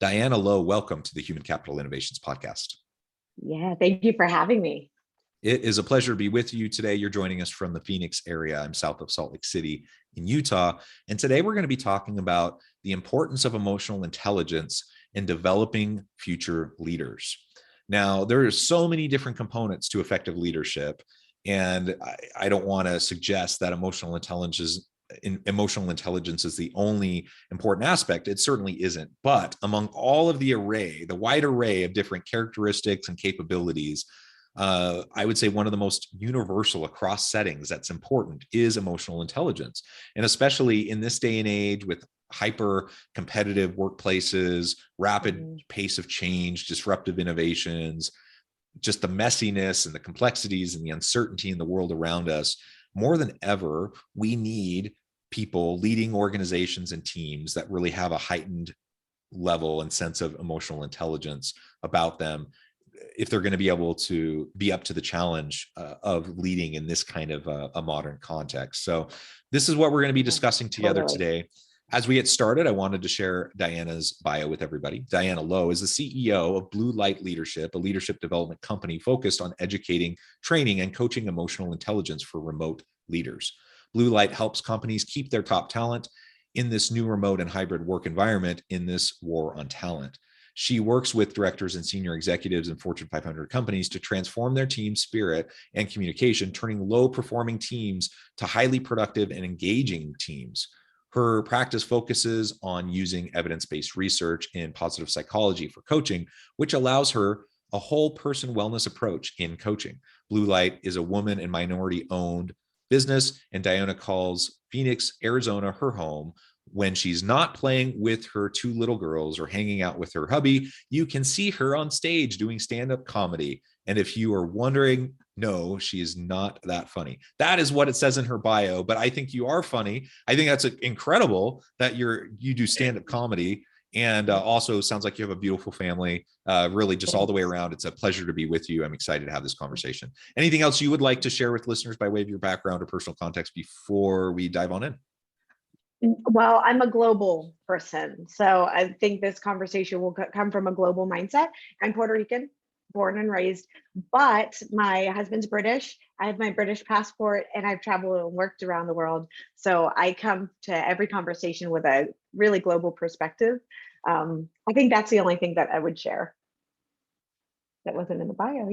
Diana Lowe, welcome to the Human Capital Innovations Podcast. Yeah, thank you for having me. It is a pleasure to be with you today. You're joining us from the Phoenix area. I'm south of Salt Lake City in Utah. And today we're going to be talking about the importance of emotional intelligence in developing future leaders. Now, there are so many different components to effective leadership, and I don't want to suggest that emotional intelligence is the only important aspect. It certainly isn't. But among all of the wide array of different characteristics and capabilities, I would say one of the most universal across settings that's important is emotional intelligence. And especially in this day and age with hyper competitive workplaces, rapid pace of change, disruptive innovations, just the messiness and the complexities and the uncertainty in the world around us, more than ever, we need people leading organizations and teams that really have a heightened level and sense of emotional intelligence about them if they're going to be able to be up to the challenge of leading in this kind of a modern context. So this is what we're going to be discussing together today. As we get started, I wanted to share Diana's bio with everybody. Diana Lowe is the CEO of Blue Light Leadership, a leadership development company focused on educating, training, and coaching emotional intelligence for remote leaders. Blue Light helps companies keep their top talent in this new remote and hybrid work environment in this war on talent. She works with directors and senior executives in Fortune 500 companies to transform their team spirit and communication, turning low-performing teams to highly productive and engaging teams. Her practice focuses on using evidence-based research in positive psychology for coaching, which allows her a whole person wellness approach in coaching. Blue Light is a woman and minority-owned business, and Diana calls Phoenix, Arizona, her home. When she's not playing with her two little girls or hanging out with her hubby, you can see her on stage doing stand-up comedy. And if you are wondering, no, she is not that funny. That is what it says in her bio, but I think you are funny. I think that's incredible that you do stand-up comedy, and also sounds like you have a beautiful family. Really just all the way around. It's a pleasure to be with you. I'm excited to have this conversation. Anything else you would like to share with listeners by way of your background or personal context before we dive on in? Well, I'm a global person, so I think this conversation will come from a global mindset. I'm Puerto Rican, born and raised, but my husband's British. I have my British passport, and I've traveled and worked around the world. So I come to every conversation with a really global perspective. I think that's the only thing that I would share that wasn't in the bio.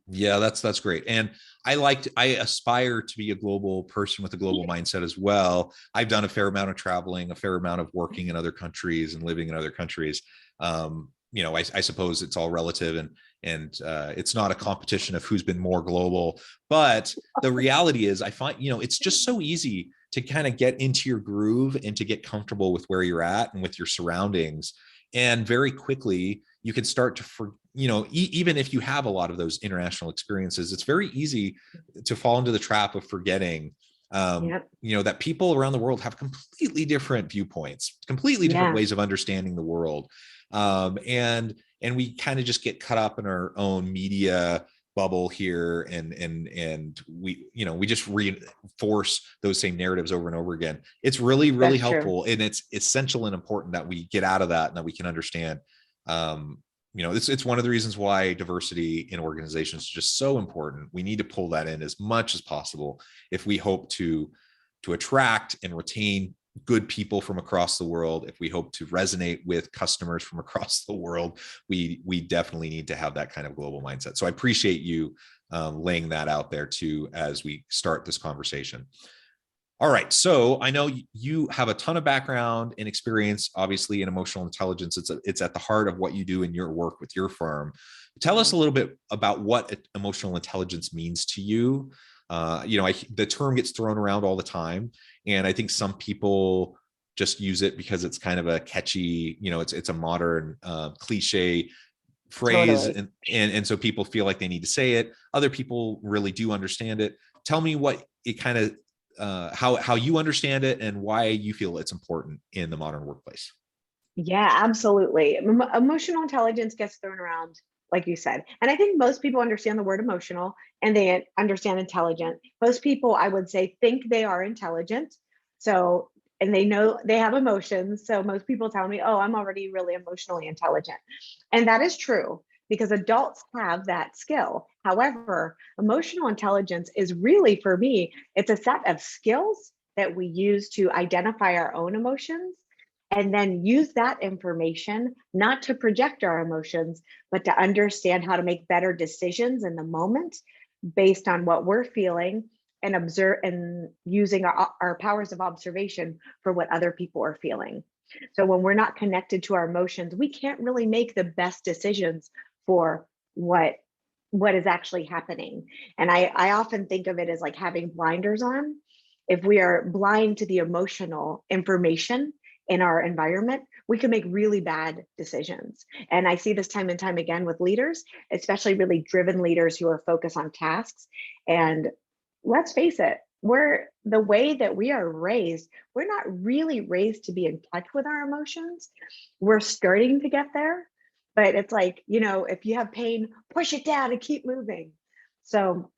Yeah, that's great. And I aspire to be a global person with a global mindset as well. I've done a fair amount of traveling, a fair amount of working in other countries and living in other countries. I suppose it's all relative, and it's not a competition of who's been more global, but the reality is I find, it's just so easy to kind of get into your groove and to get comfortable with where you're at and with your surroundings. And very quickly you can start to, even if you have a lot of those international experiences, it's very easy to fall into the trap of forgetting, that people around the world have completely different viewpoints, completely different ways of understanding the world. And we kind of just get caught up in our own media bubble here, and we just reinforce those same narratives over and over again. It's really, really helpful, and it's essential and important that we get out of that and that we can understand. It's one of the reasons why diversity in organizations is just so important. We need to pull that in as much as possible if we hope to attract and retain good people from across the world. If we hope to resonate with customers from across the world, we definitely need to have that kind of global mindset. So I appreciate you laying that out there too as we start this conversation. All right, so I know you have a ton of background and experience, obviously, in emotional intelligence. It's at the heart of what you do in your work with your firm. Tell us a little bit about what emotional intelligence means to you. The term gets thrown around all the time, and I think some people just use it because it's kind of a catchy, it's a modern cliche phrase, and so people feel like they need to say it. Other people really do understand it. Tell me what it kind of how you understand it and why you feel it's important in the modern workplace. Yeah, absolutely. Emotional intelligence gets thrown around, like you said. And I think most people understand the word emotional and they understand intelligent. Most people, I would say, think they are intelligent. So and they know they have emotions. So most people tell me, oh, I'm already really emotionally intelligent. And that is true because adults have that skill. However, emotional intelligence is really, for me, it's a set of skills that we use to identify our own emotions and then use that information not to project our emotions, but to understand how to make better decisions in the moment based on what we're feeling and observe and using our powers of observation for what other people are feeling. So when we're not connected to our emotions, we can't really make the best decisions for what is actually happening. And I often think of it as like having blinders on. If we are blind to the emotional information in our environment, we can make really bad decisions. And I see this time and time again with leaders, especially really driven leaders who are focused on tasks. And let's face it, we're the way that we are raised, we're not really raised to be in touch with our emotions. We're starting to get there, but it's like, if you have pain, push it down and keep moving. So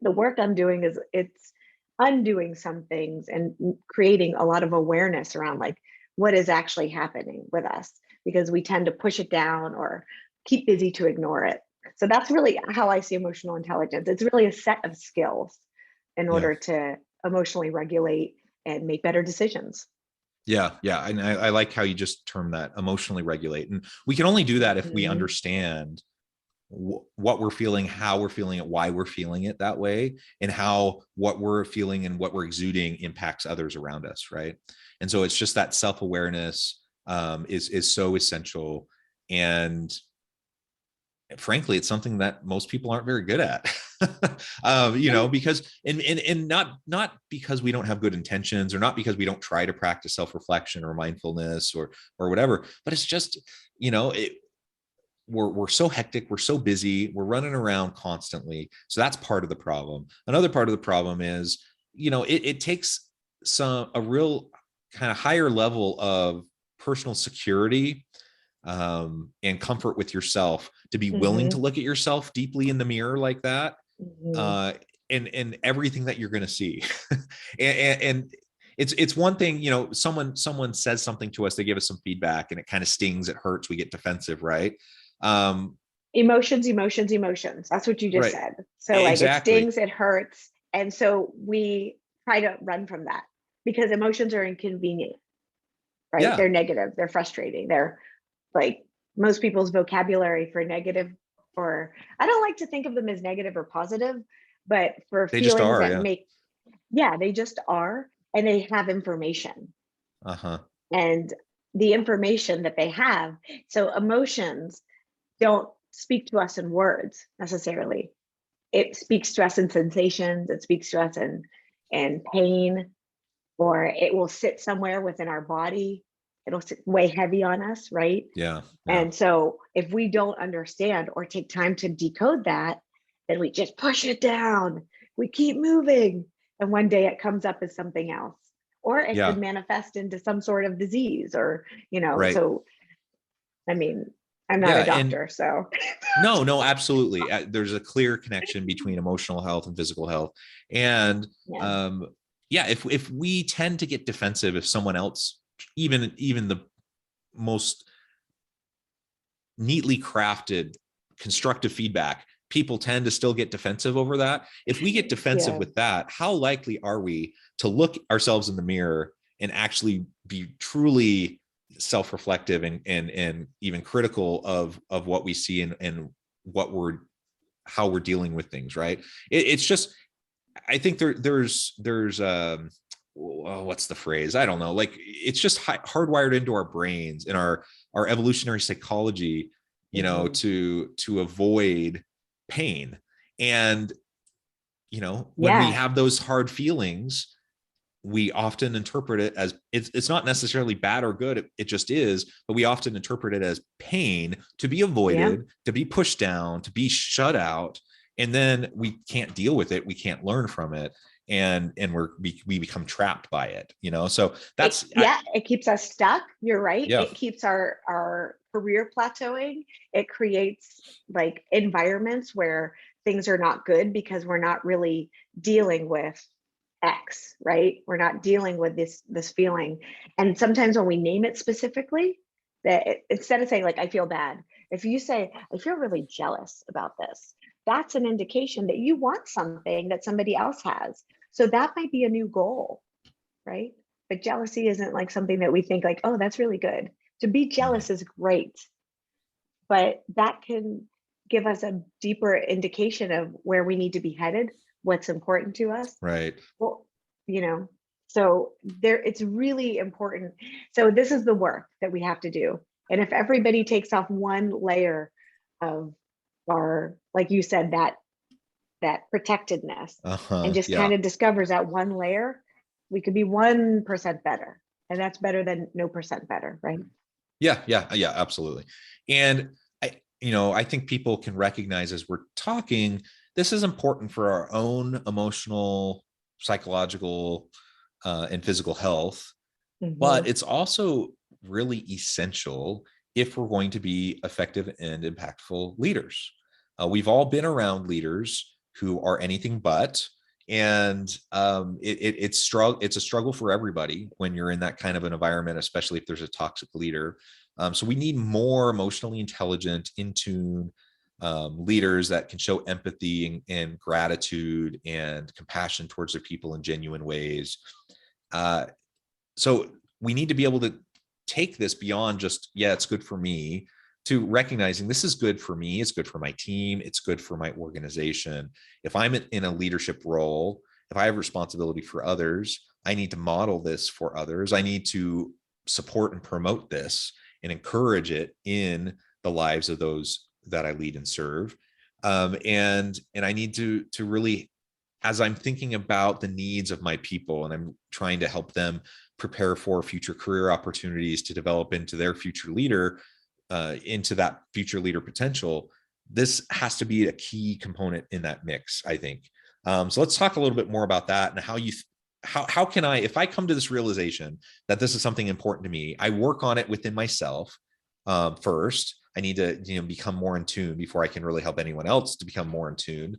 the work I'm doing is it's undoing some things and creating a lot of awareness around like what is actually happening with us, because we tend to push it down or keep busy to ignore it. So that's really how I see emotional intelligence. It's really a set of skills in Yeah. order to emotionally regulate and make better decisions. Yeah. And I like how you just term that, emotionally regulate. And we can only do that if we Mhm. understand what we're feeling, how we're feeling it, why we're feeling it that way, and how what we're feeling and what we're exuding impacts others around us, right? And so it's just that self-awareness is so essential. And frankly, it's something that most people aren't very good at. Because and not because we don't have good intentions, or not because we don't try to practice self-reflection or mindfulness or whatever, but it's just, we're so hectic, we're so busy, we're running around constantly. So that's part of the problem. Another part of the problem is, it takes a real kind of higher level of personal security and comfort with yourself to be willing to Mhm. look at yourself deeply in the mirror like that, Mhm. uh, and everything that you're going to see. and it's one thing, someone says something to us, they give us some feedback, and it kind of stings, it hurts, we get defensive, right? um Emotions, emotions, emotions. That's what you just right, said. So like it exactly. stings, it hurts. And so we try to run from that because emotions are inconvenient, right? Yeah, They're negative, they're frustrating. They're like most people's vocabulary for negative, or I don't like to think of them as negative or positive, but for they just feelings are. that Yeah. make, yeah, they just are. And they have information. Uh-huh. And the information that they have, so emotions don't speak to us in words necessarily. It speaks to us in sensations, it speaks to us in pain, or it will sit somewhere within our body. It'll sit weigh heavy on us, right? Yeah. And so if we don't understand or take time to decode that, then we just push it down. We keep moving. And one day it comes up as something else. Or it could Yeah. manifest into some sort of disease or, Right. so I mean, I'm not Yeah. a And doctor, so no, absolutely. There's a clear connection between emotional health and physical health. And yeah. um, yeah, if we tend to get defensive, if someone else, even the most neatly crafted constructive feedback, people tend to still get defensive over that. If we get defensive Yeah. with that, how likely are we to look ourselves in the mirror and actually be truly self-reflective and even critical of what we see and what how we're dealing with things, right? It's just, I think there's what's the phrase, I don't know, like it's just hardwired into our brains, in our evolutionary psychology, Mhm. to avoid pain. And when we Yeah. have those hard feelings, we often interpret it as, it's not necessarily bad or good, it just is, but we often interpret it as pain, to be Yeah. avoided, to be pushed down, to be shut out. And then we can't deal with it, we can't learn from it, and we become trapped by it, so that's It keeps us stuck. You're right. yeah. It keeps our career plateauing. It creates like environments where things are not good because we're not really dealing with X, right? We're not dealing with this feeling. And sometimes when we name it specifically, instead of saying like, I feel bad, if you say, I feel really jealous about this, that's an indication that you want something that somebody else has. So that might be a new goal, right? But jealousy isn't like something that we think like, oh, that's really good. To be jealous is great, but that can give us a deeper indication of where we need to be headed, what's important to us. Right. Well, so it's really important. So this is the work that we have to do. And if everybody takes off one layer of our, like you said, that protectedness, and just kind of discovers that one layer, we could be 1% better. And that's better than no percent better, right? Yeah, absolutely. And I think people can recognize as we're talking, this is important for our own emotional, psychological, and physical health, but it's also really essential if we're going to be effective and impactful leaders. We've all been around leaders who are anything but, and it's a struggle for everybody when you're in that kind of an environment, especially if there's a toxic leader. So we need more emotionally intelligent, in tune leaders that can show empathy and gratitude and compassion towards their people in genuine ways. So we need to be able to take this beyond just, it's good for me, to recognizing this is good for me, it's good for my team, it's good for my organization. If I'm in a leadership role, if I have responsibility for others, I need to model this for others. I need to support and promote this and encourage it in the lives of those that I lead and serve. And I need to really, as I'm thinking about the needs of my people and I'm trying to help them prepare for future career opportunities to develop into their future leader, into that future leader potential, this has to be a key component in that mix, I think. So let's talk a little bit more about that and how can I, if I come to this realization that this is something important to me, I work on it within myself. First, I need to become more in tune before I can really help anyone else to become more in tune.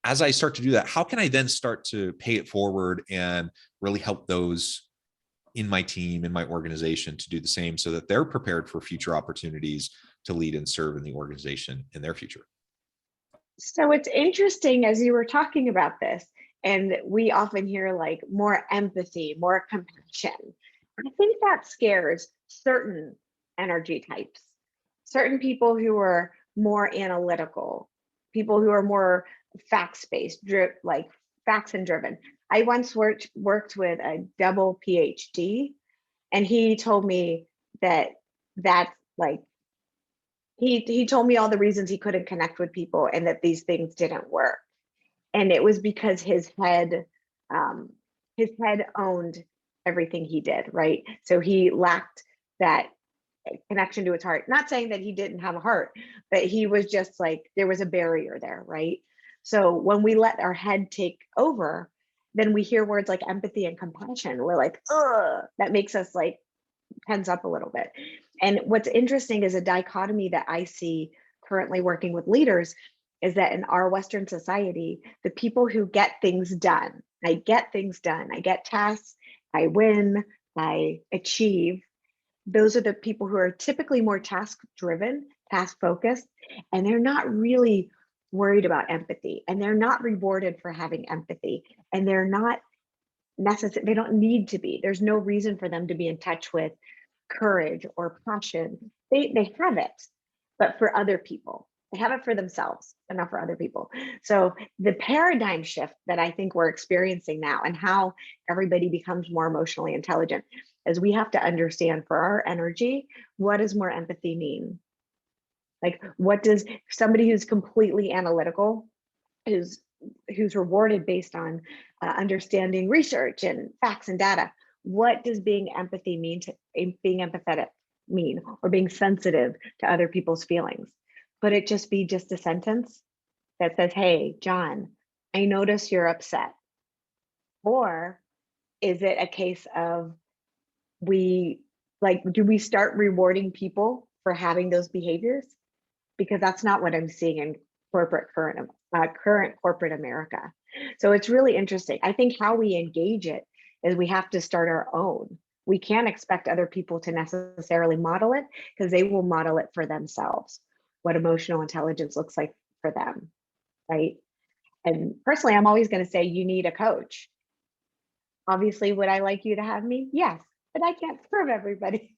As I start to do that, how can I then start to pay it forward and really help those in my team, in my organization, to do the same so that they're prepared for future opportunities to lead and serve in the organization in their future? So it's interesting as you were talking about this, and we often hear like more empathy, more compassion. I think that scares certain energy types, certain people who are more analytical, people who are more facts-based, like facts and driven. I once worked with a double PhD, and he told me that like he told me all the reasons he couldn't connect with people and that these things didn't work. And it was because his head owned everything he did, right? So he lacked that connection to his heart. Not saying that he didn't have a heart, but he was just like, there was a barrier there, right? So when we let our head take over, then we hear words like empathy and compassion. We're like, ugh, that makes us like tense up a little bit. And what's interesting is a dichotomy that I see currently working with leaders is that in our Western society, the people who get things done, I get tasks, I win, I achieve, those are the people who are typically more task driven, task focused, and they're not really worried about empathy, and they're not rewarded for having empathy, and they're not necessary, they don't need to be. There's no reason for them to be in touch with courage or passion. They have it, but for other people. They have it for themselves, but not for other people. So the paradigm shift that I think we're experiencing now and how everybody becomes more emotionally intelligent is we have to understand for our energy, what does more empathy mean? Like, what does somebody who's completely analytical, who's rewarded based on understanding research and facts and data, what does being empathetic mean, or being sensitive to other people's feelings? Could it just be just a sentence that says, hey, John, I notice you're upset? Or is it a case of do we start rewarding people for having those behaviors? Because that's not what I'm seeing in corporate current corporate America. So it's really interesting. I think how we engage it is we have to start our own. We can't expect other people to necessarily model it because they will model it for themselves, what emotional intelligence looks like for them, right? And personally, I'm always going to say you need a coach. Obviously, would I like you to have me? Yes, but I can't serve everybody.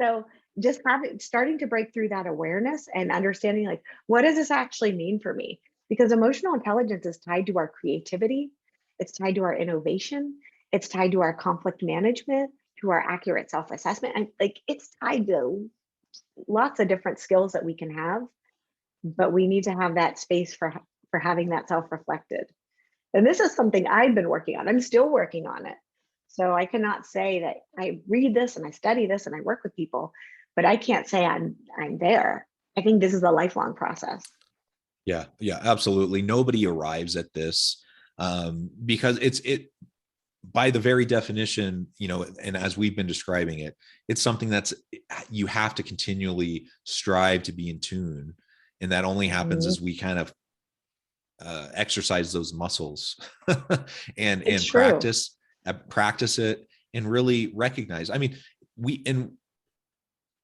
So just starting to break through that awareness and understanding, like, what does this actually mean for me? Because emotional intelligence is tied to our creativity, it's tied to our innovation, it's tied to our conflict management, to our accurate self-assessment, and like it's tied to lots of different skills that we can have, but we need to have that space for having that self-reflected. And this is something I've been working on. I'm still working on it. So I cannot say that I read this and I study this and I work with people, but I can't say I'm there. I think this is a lifelong process. Yeah, absolutely. Nobody arrives at this because it by the very definition, and as we've been describing it, it's something that's you have to continually strive to be in tune, and that only happens as we kind of exercise those muscles and practice it and really recognize. I mean,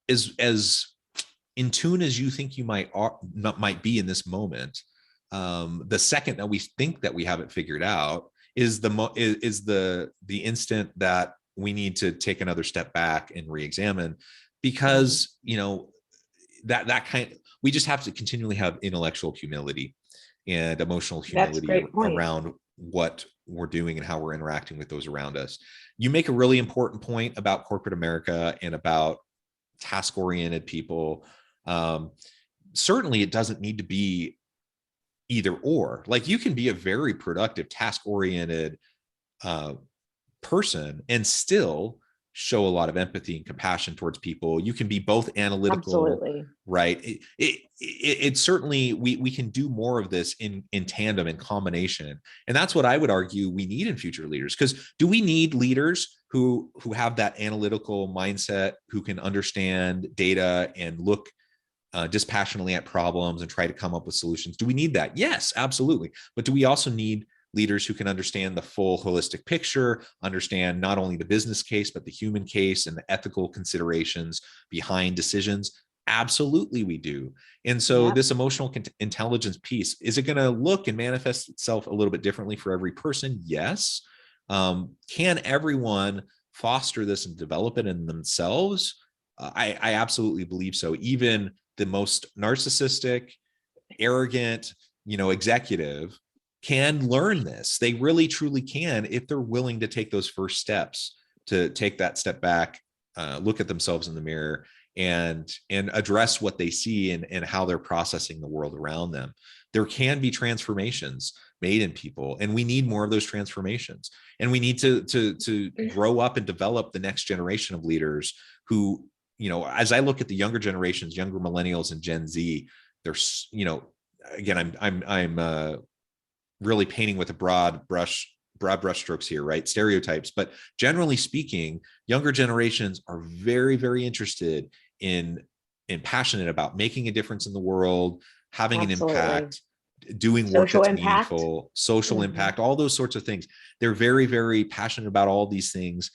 as in tune as you think you might be in this moment, the second that we think that we have it figured out is the instant that we need to take another step back and re-examine, because we just have to continually have intellectual humility and emotional humility around what we're doing and how we're interacting with those around us. You make a really important point about corporate America and about task-oriented people. Certainly it doesn't need to be either or. Like, you can be a very productive task-oriented person and still show a lot of empathy and compassion towards people. You can be both analytical. Absolutely. Right? It certainly, we can do more of this in tandem, in combination. And that's what I would argue we need in future leaders. Because do we need leaders who have that analytical mindset, who can understand data and look dispassionately at problems and try to come up with solutions? Do we need that? Yes, absolutely. But do we also need leaders who can understand the full holistic picture, understand not only the business case, but the human case and the ethical considerations behind decisions? Absolutely, we do. And so this emotional intelligence piece, is it going to look and manifest itself a little bit differently for every person? Yes. Can everyone foster this and develop it in themselves? I absolutely believe so. Even the most narcissistic, arrogant, executive can learn this. They really truly can, if they're willing to take those first steps, to take that step back, look at themselves in the mirror, and address what they see and how they're processing the world around them. There can be transformations made in people, and we need more of those transformations. And we need to grow up and develop the next generation of leaders who, as I look at the younger generations, younger millennials and Gen Z, there's, again, I'm really painting with a broad brush strokes here, right? Stereotypes. But generally speaking, younger generations are very, very interested in and passionate about making a difference in the world, having an impact, doing work that's meaningful, social impact, all those sorts of things. They're very, very passionate about all these things.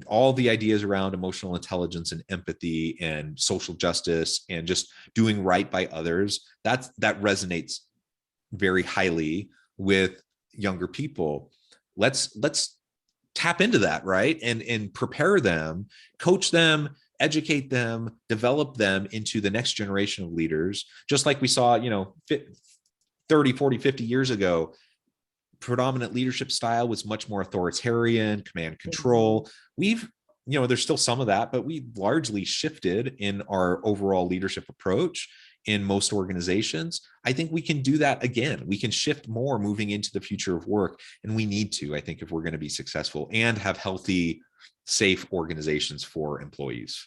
All the ideas around emotional intelligence and empathy and social justice and just doing right by others, that resonates very highly with younger people. Let's tap into that, right? And prepare them, coach them, educate them, develop them into the next generation of leaders. Just like we saw, 30, 40, 50 years ago, predominant leadership style was much more authoritarian, command control. We've, there's still some of that, but we largely shifted in our overall leadership approach in most organizations. I think we can do that again. We can shift more moving into the future of work. And we need to, I think, if we're going to be successful and have healthy, safe organizations for employees.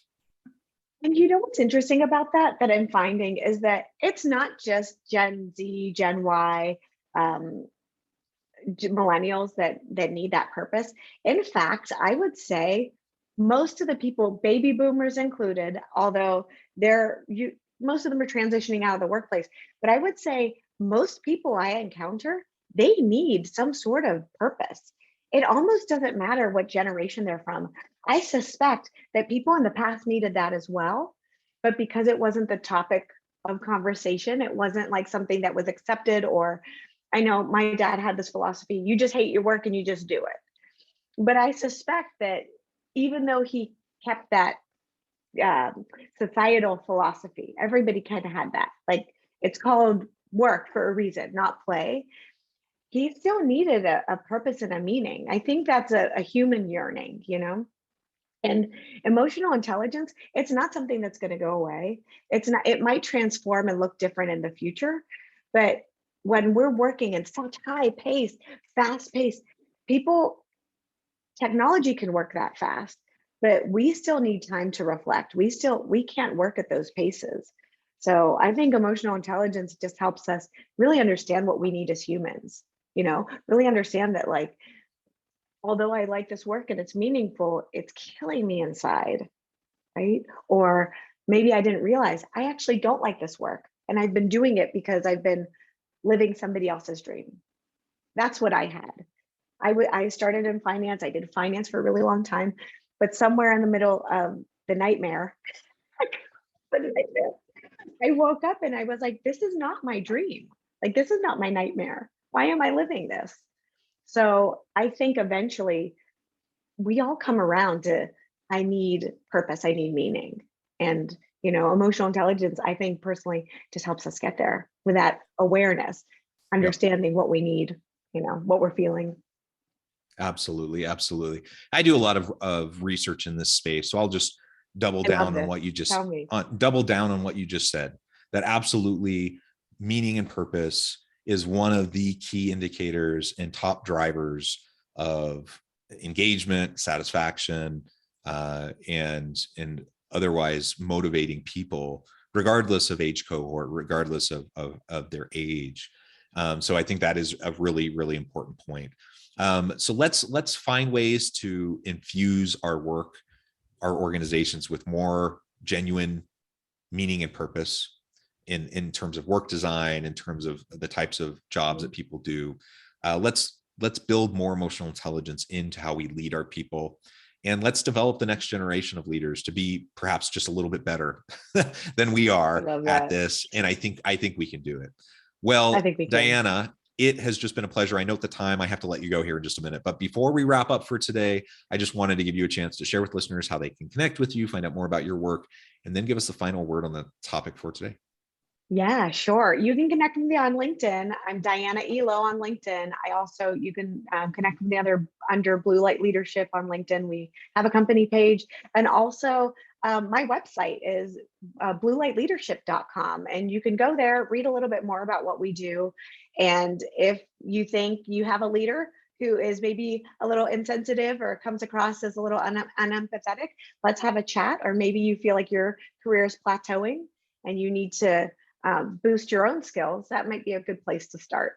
And what's interesting about that I'm finding is that it's not just Gen Z, Gen Y, millennials that need that purpose. In fact, I would say most of the people, baby boomers included, although most of them are transitioning out of the workplace, but I would say most people I encounter, they need some sort of purpose. It almost doesn't matter what generation they're from. I suspect that people in the past needed that as well, but because it wasn't the topic of conversation, it wasn't like something that was accepted. Or I know my dad had this philosophy, you just hate your work and you just do it. But I suspect that even though he kept that societal philosophy, everybody kind of had that, like, it's called work for a reason, not play. He still needed a purpose and a meaning. I think that's a human yearning, and emotional intelligence, it's not something that's going to go away. It's not, it might transform and look different in the future, but when we're working in such high pace, fast pace, people, technology can work that fast, but we still need time to reflect. We can't work at those paces. So I think emotional intelligence just helps us really understand what we need as humans, really understand that, like, although I like this work and it's meaningful, it's killing me inside, right? Or maybe I didn't realize I actually don't like this work and I've been doing it because I've been living somebody else's dream. That's what I had. I started in finance. I did finance for a really long time, but somewhere in the middle of the nightmare, I woke up and I was like, this is not my dream. Like, this is not my nightmare. Why am I living this? So I think eventually we all come around to, I need purpose, I need meaning. And, emotional intelligence, I think personally just helps us get there with that awareness, understanding what we need, what we're feeling. Absolutely. Absolutely. I do a lot of research in this space. So I'll just double down on what you just said, that absolutely meaning and purpose is one of the key indicators and top drivers of engagement, satisfaction, and otherwise motivating people, regardless of age cohort, regardless of their age. So I think that is a really, really important point. So let's find ways to infuse our work, our organizations, with more genuine meaning and purpose in terms of work design, in terms of the types of jobs that people do. Let's build more emotional intelligence into how we lead our people, and let's develop the next generation of leaders to be perhaps just a little bit better than we are at this. And I think we can do it. Well, I think we can. Diana, it has just been a pleasure. I note the time. I have to let you go here in just a minute. But before we wrap up for today, I just wanted to give you a chance to share with listeners how they can connect with you, find out more about your work, and then give us the final word on the topic for today. Yeah, sure. You can connect with me on LinkedIn. I'm Diana E. Lowe on LinkedIn. You can connect with me under Blue Light Leadership on LinkedIn. We have a company page. And also my website is bluelightleadership.com. And you can go there, read a little bit more about what we do. And if you think you have a leader who is maybe a little insensitive or comes across as a little unempathetic, let's have a chat. Or maybe you feel like your career is plateauing and you need to boost your own skills, that might be a good place to start.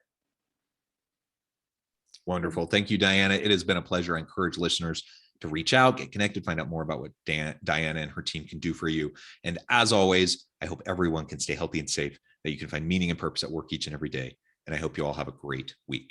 Wonderful. Thank you, Diana. It has been a pleasure. I encourage listeners to reach out, get connected, find out more about what Diana and her team can do for you. And as always, I hope everyone can stay healthy and safe, that you can find meaning and purpose at work each and every day. And I hope you all have a great week.